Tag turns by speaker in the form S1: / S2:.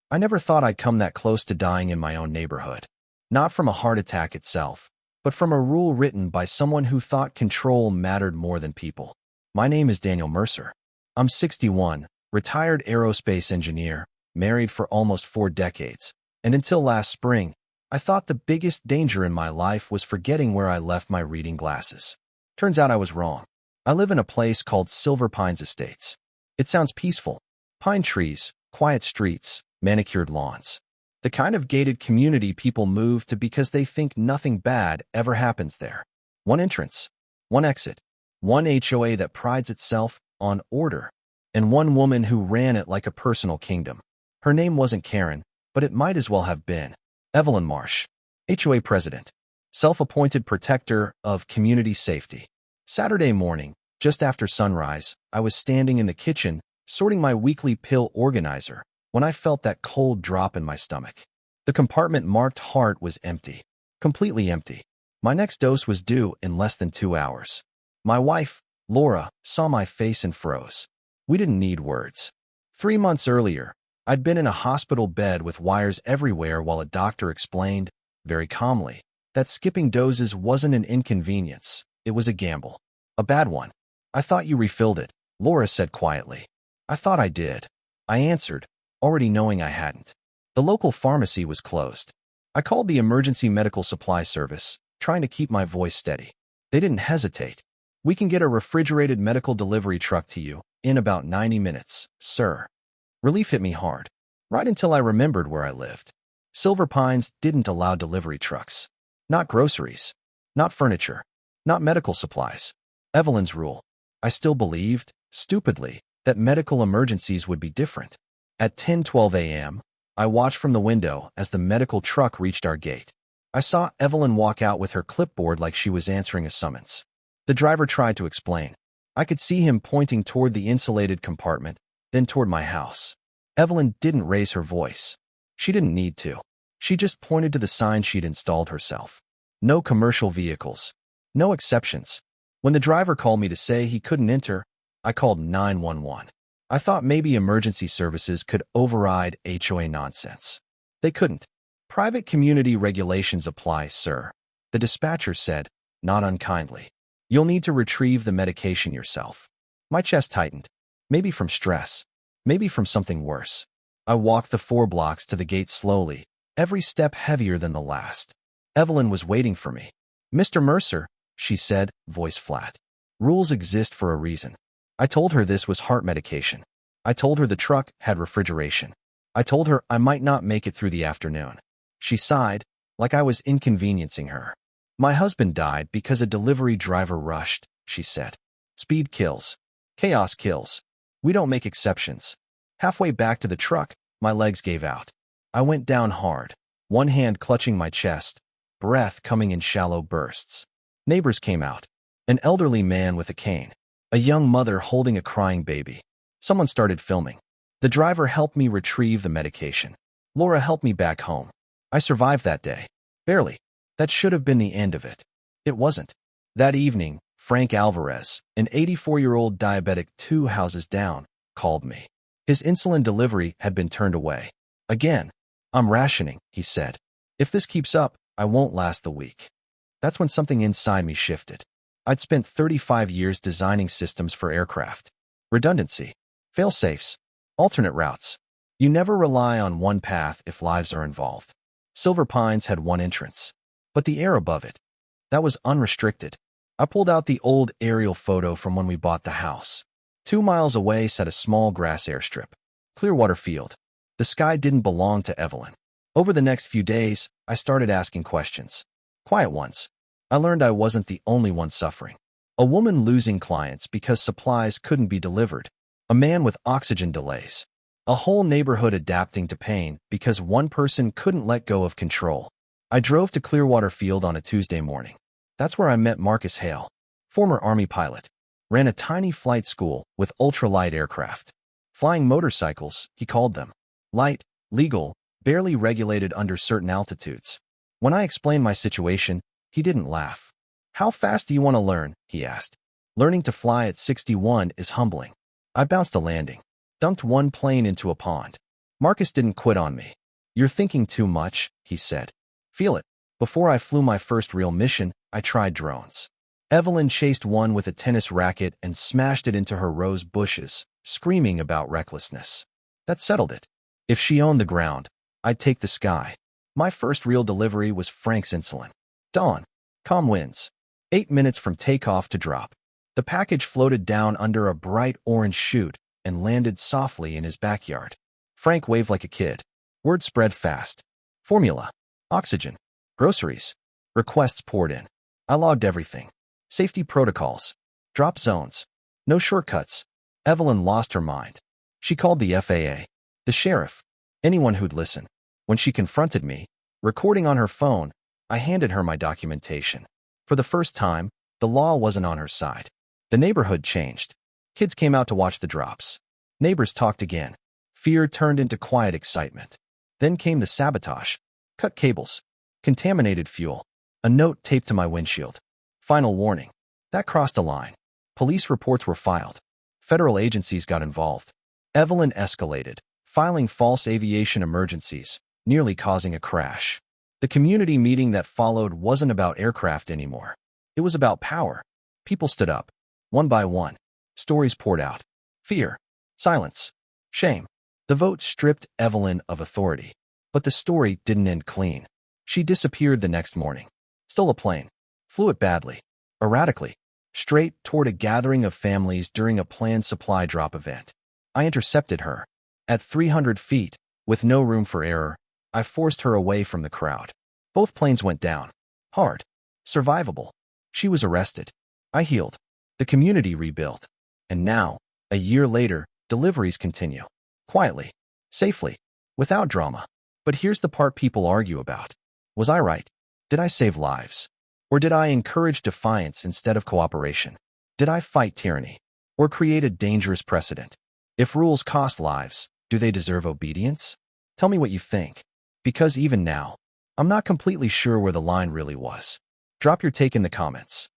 S1: I never thought I'd come that close to dying in my own neighborhood. Not from a heart attack itself, but from a rule written by someone who thought control mattered more than people. My name is Daniel Mercer. I'm 61, retired aerospace engineer, married for almost 4 decades, and until last spring, I thought the biggest danger in my life was forgetting where I left my reading glasses. Turns out I was wrong. I live in a place called Silver Pines Estates. It sounds peaceful. Pine trees, quiet streets, manicured lawns. The kind of gated community people move to because they think nothing bad ever happens there. One entrance, one exit, one HOA that prides itself on order, and one woman who ran it like a personal kingdom. Her name wasn't Karen, but it might as well have been. Evelyn Marsh, HOA president, self-appointed protector of community safety. Saturday morning, just after sunrise, I was standing in the kitchen, sorting my weekly pill organizer, when I felt that cold drop in my stomach. The compartment marked heart was empty. Completely empty. My next dose was due in less than 2 hours. My wife, Laura, saw my face and froze. We didn't need words. 3 months earlier, I'd been in a hospital bed with wires everywhere while a doctor explained, very calmly, that skipping doses wasn't an inconvenience, it was a gamble. A bad one. I thought you refilled it, Laura said quietly. I thought I did. I answered, already knowing I hadn't. The local pharmacy was closed. I called the emergency medical supply service, trying to keep my voice steady. They didn't hesitate. We can get a refrigerated medical delivery truck to you in about 90 minutes, sir. Relief hit me hard, right until I remembered where I lived. Silver Pines didn't allow delivery trucks. Not groceries. Not furniture. Not medical supplies. Evelyn's rule. I still believed, stupidly, that medical emergencies would be different. At 10:12 a.m., I watched from the window as the medical truck reached our gate. I saw Evelyn walk out with her clipboard like she was answering a summons. The driver tried to explain. I could see him pointing toward the insulated compartment, then toward my house. Evelyn didn't raise her voice. She didn't need to. She just pointed to the sign she'd installed herself. No commercial vehicles. No exceptions. When the driver called me to say he couldn't enter, I called 911. I thought maybe emergency services could override HOA nonsense. They couldn't. Private community regulations apply, sir. The dispatcher said, not unkindly. You'll need to retrieve the medication yourself. My chest tightened. Maybe from stress. Maybe from something worse. I walked the 4 blocks to the gate slowly, every step heavier than the last. Evelyn was waiting for me. Mr. Mercer, she said, voice flat. Rules exist for a reason. I told her this was heart medication. I told her the truck had refrigeration. I told her I might not make it through the afternoon. She sighed, like I was inconveniencing her. My husband died because a delivery driver rushed, she said. Speed kills. Chaos kills. We don't make exceptions. Halfway back to the truck, my legs gave out. I went down hard, one hand clutching my chest, breath coming in shallow bursts. Neighbors came out. An elderly man with a cane. A young mother holding a crying baby. Someone started filming. The driver helped me retrieve the medication. Laura helped me back home. I survived that day. Barely. That should have been the end of it. It wasn't. That evening, Frank Alvarez, an 84-year-old diabetic 2 houses down, called me. His insulin delivery had been turned away. Again. I'm rationing, he said. If this keeps up, I won't last the week. That's when something inside me shifted. I'd spent 35 years designing systems for aircraft. Redundancy. Fail-safes. Alternate routes. You never rely on one path if lives are involved. Silver Pines had one entrance. But the air above it. That was unrestricted. I pulled out the old aerial photo from when we bought the house. 2 miles away sat a small grass airstrip. Clearwater Field. The sky didn't belong to Evelyn. Over the next few days, I started asking questions. Quiet ones. I learned I wasn't the only one suffering. A woman losing clients because supplies couldn't be delivered. A man with oxygen delays. A whole neighborhood adapting to pain because one person couldn't let go of control. I drove to Clearwater Field on a Tuesday morning. That's where I met Marcus Hale, former Army pilot. Ran a tiny flight school with ultralight aircraft. Flying motorcycles, he called them. Light, legal, barely regulated under certain altitudes. When I explained my situation, he didn't laugh. How fast do you want to learn? He asked. Learning to fly at 61 is humbling. I bounced a landing. Dumped one plane into a pond. Marcus didn't quit on me. You're thinking too much, he said. Feel it. Before I flew my first real mission, I tried drones. Evelyn chased one with a tennis racket and smashed it into her rose bushes, screaming about recklessness. That settled it. If she owned the ground, I'd take the sky. My first real delivery was Frank's insulin. Dawn. Calm winds. 8 minutes from takeoff to drop. The package floated down under a bright orange chute and landed softly in his backyard. Frank waved like a kid. Word spread fast. Formula. Oxygen. Groceries. Requests poured in. I logged everything. Safety protocols. Drop zones. No shortcuts. Evelyn lost her mind. She called the FAA, the sheriff, anyone who'd listen. When she confronted me, recording on her phone, I handed her my documentation. For the first time, the law wasn't on her side. The neighborhood changed. Kids came out to watch the drops. Neighbors talked again. Fear turned into quiet excitement. Then came the sabotage. Cut cables. Contaminated fuel. A note taped to my windshield. Final warning. That crossed a line. Police reports were filed. Federal agencies got involved. Evelyn escalated, filing false aviation emergencies, nearly causing a crash. The community meeting that followed wasn't about aircraft anymore. It was about power. People stood up. One by one. Stories poured out. Fear. Silence. Shame. The vote stripped Evelyn of authority. But the story didn't end clean. She disappeared the next morning. Stole a plane. Flew it badly. Erratically. Straight toward a gathering of families during a planned supply drop event. I intercepted her. At 300 feet, with no room for error, I forced her away from the crowd. Both planes went down. Hard. Survivable. She was arrested. I healed. The community rebuilt. And now, a year later, deliveries continue. Quietly. Safely. Without drama. But here's the part people argue about. Was I right? Did I save lives? Or did I encourage defiance instead of cooperation? Did I fight tyranny? Or create a dangerous precedent? If rules cost lives, do they deserve obedience? Tell me what you think. Because even now, I'm not completely sure where the line really was. Drop your take in the comments.